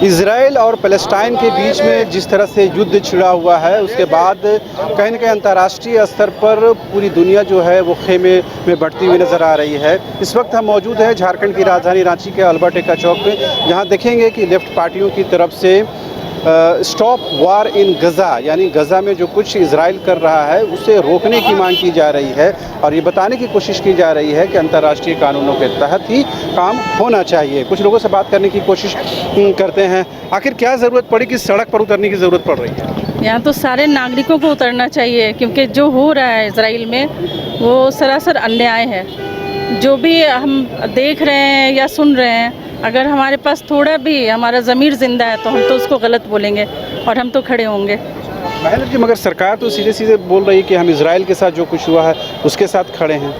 Israel और Palestine के बीच में जिस तरह से युद्ध छिड़ा हुआ है, उसके बाद कहीं न कहीं अंतर्राष्ट्रीय स्तर पर पूरी दुनिया जो है वो खेमे में बढ़ती हुई नज़र आ रही है। इस वक्त हम मौजूद हैं झारखंड की राजधानी रांची के अल्बर्ट एक्का चौक में, जहां देखेंगे कि लेफ्ट पार्टियों की तरफ से स्टॉप वार इन गज़ा, यानी गज़ा में जो कुछ इजराइल कर रहा है उसे रोकने की मांग की जा रही है और ये बताने की कोशिश की जा रही है कि अंतर्राष्ट्रीय कानूनों के तहत ही काम होना चाहिए। कुछ लोगों से बात करने की कोशिश करते हैं, आखिर क्या ज़रूरत पड़ी कि सड़क पर उतरने की ज़रूरत पड़ रही है? यहाँ तो सारे नागरिकों को उतरना चाहिए, क्योंकि जो हो रहा है इजराइल में वो सरासर अन्याय है। जो भी हम देख रहे हैं या सुन रहे हैं, अगर हमारे पास थोड़ा भी हमारा ज़मीर ज़िंदा है तो हम तो उसको गलत बोलेंगे और हम तो खड़े होंगे। महल जी, मगर सरकार तो सीधे सीधे बोल रही है कि हम इजराइल के साथ जो कुछ हुआ है उसके साथ खड़े हैं।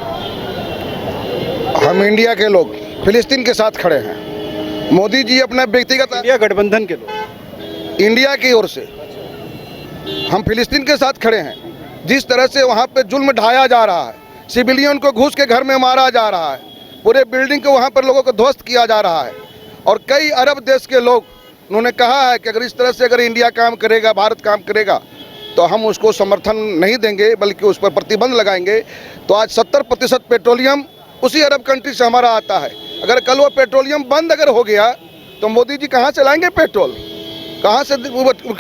हम इंडिया के लोग फिलिस्तीन के साथ खड़े हैं। मोदी जी अपना व्यक्तिगत इंडिया गठबंधन के लोग इंडिया की ओर से हम फिलिस्तीन के साथ खड़े हैं। जिस तरह से वहाँ पे जुल्म ढाया जा रहा है, सिविलियन को घुस के घर में मारा जा रहा है, पूरे बिल्डिंग को वहाँ पर लोगों को ध्वस्त किया जा रहा है और कई अरब देश के लोग उन्होंने कहा है कि अगर इस तरह से अगर इंडिया काम करेगा, भारत काम करेगा तो हम उसको समर्थन नहीं देंगे, बल्कि उस पर प्रतिबंध लगाएंगे। तो आज 70% पेट्रोलियम उसी अरब कंट्री से हमारा आता है। अगर कल वो पेट्रोलियम बंद अगर हो गया तो मोदी जी कहाँ से लाएंगे पेट्रोल, कहाँ से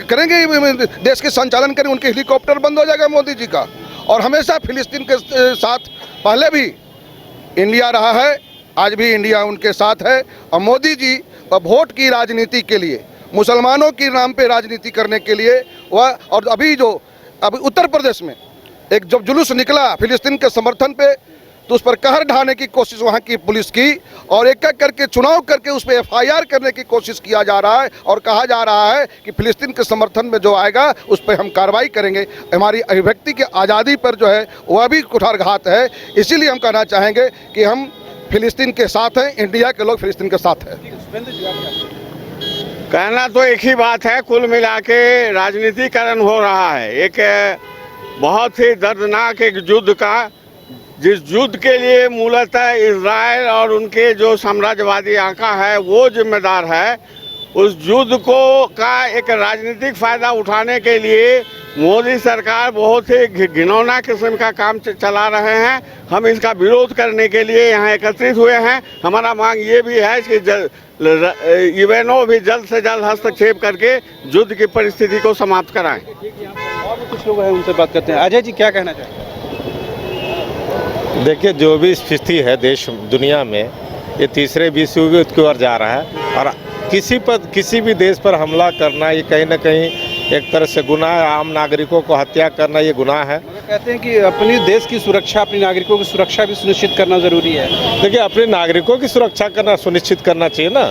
करेंगे देश के संचालन करेंगे? उनके हेलीकॉप्टर बंद हो जाएगा मोदी जी का। और हमेशा फिलिस्तीन के साथ पहले भी इंडिया रहा है, आज भी इंडिया उनके साथ है। और मोदी जी वोट की राजनीति के लिए, मुसलमानों के नाम पे राजनीति करने के लिए वह, और अभी उत्तर प्रदेश में एक जब जुलूस निकला फिलिस्तीन के समर्थन पे, तो उस पर कहर ढाने की कोशिश वहाँ की पुलिस की और एक एक करके चुनाव करके उस पर FIR करने की कोशिश किया जा रहा है और कहा जा रहा है कि फिलिस्तीन के समर्थन में जो आएगा उस पर हम कार्रवाई करेंगे। हमारी अभिव्यक्ति की आज़ादी पर जो है वह भी कुठारघात है। इसीलिए हम कहना चाहेंगे कि हम फिलिस्तीन के साथ हैं, इंडिया के लोग फिलिस्तीन के साथ हैं। कहना तो एक ही बात है, कुल मिला के राजनीतिकरण हो रहा है। एक बहुत ही दर्दनाक एक युद्ध का, जिस युद्ध के लिए मूलतः इजराइल और उनके जो साम्राज्यवादी आका है वो जिम्मेदार है, उस युद्ध को का एक राजनीतिक फ़ायदा उठाने के लिए मोदी सरकार बहुत ही घिनौना किस्म का काम चला रहे हैं। हम इसका विरोध करने के लिए यहाँ एकत्रित हुए हैं। हमारा मांग ये भी है कि यूएनओ भी जल्द से जल्द हस्तक्षेप करके युद्ध की परिस्थिति को समाप्त कराएं। और भी कुछ लोग हैं, उनसे बात करते हैं। अजय जी, क्या कहना चाहेंगे? देखिए, जो भी स्थिति है देश दुनिया में, ये तीसरे विश्व युद्ध की ओर जा रहा है और किसी भी देश पर हमला करना ये कहीं ना कहीं एक तरह से गुनाह है। आम नागरिकों को हत्या करना ये गुनाह है। कहते हैं कि अपनी देश की सुरक्षा, अपने नागरिकों की सुरक्षा भी सुनिश्चित करना ज़रूरी है। देखिए, अपने नागरिकों की सुरक्षा करना सुनिश्चित करना चाहिए ना,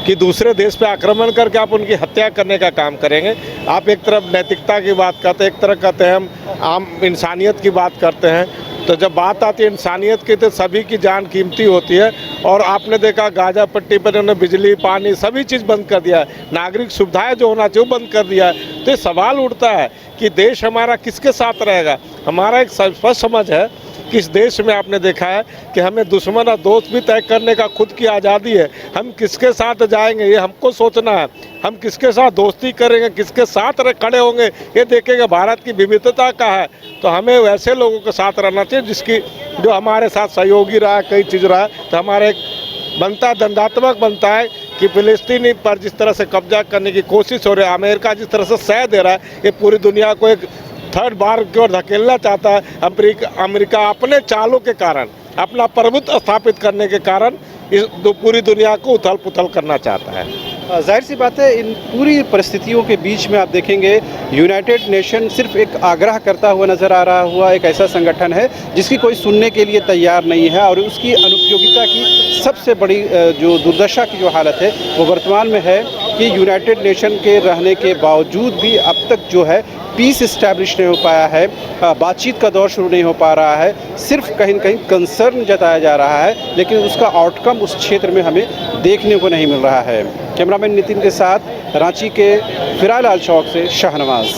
कि दूसरे देश पे आक्रमण करके आप उनकी हत्या करने का काम करेंगे। आप एक तरफ नैतिकता की बात करते हैं, एक तरफ कहते हैं हम आम इंसानियत की बात करते हैं। तो जब बात आती है इंसानियत की तो सभी की जान कीमती होती है। और आपने देखा गाजा पट्टी पर उन्होंने बिजली, पानी सभी चीज़ बंद कर दिया है, नागरिक सुविधाएं जो होना चाहिए वो बंद कर दिया है। तो ये सवाल उठता है कि देश हमारा किसके साथ रहेगा। हमारा एक स्पष्ट समझ है कि इस देश में आपने देखा है कि हमें दुश्मन और दोस्त भी तय करने का खुद की आज़ादी है। हम किसके साथ जाएंगे ये हमको सोचना है। हम किसके साथ दोस्ती करेंगे, किसके साथ खड़े होंगे ये देखेंगे। भारत की विविधता का है, तो हमें वैसे लोगों के साथ रहना चाहिए जो हमारे साथ सहयोगी रहा है, कई चीज़ रहा है। तो हमारे एक बनता दंडात्मक बनता है कि फिलिस्तीनी पर जिस तरह से कब्जा करने की कोशिश हो रही है, अमेरिका जिस तरह से सह दे रहा है, ये पूरी दुनिया को एक थर्ड बार की ओर धकेलना चाहता है। अमेरिका अपने चालों के कारण, अपना प्रभुत्व स्थापित करने के कारण इस पूरी दुनिया को उथल पुथल करना चाहता है। जाहिर सी बात है, इन पूरी परिस्थितियों के बीच में आप देखेंगे यूनाइटेड नेशन सिर्फ एक आग्रह करता हुआ नज़र आ रहा हुआ एक ऐसा संगठन है जिसकी कोई सुनने के लिए तैयार नहीं है। और उसकी अनुपयोगिता की सबसे बड़ी जो दुर्दशा की जो हालत है वो वर्तमान में है कि यूनाइटेड नेशन के रहने के बावजूद भी अब तक जो है पीस इस्टेब्लिश नहीं हो पाया है, बातचीत का दौर शुरू नहीं हो पा रहा है। सिर्फ कहीं न कहीं कंसर्न जताया जा रहा है, लेकिन उसका आउटकम उस क्षेत्र में हमें देखने को नहीं मिल रहा है। कैमरामैन नितिन के साथ रांची के फिरालाल चौक से शाहनवाज।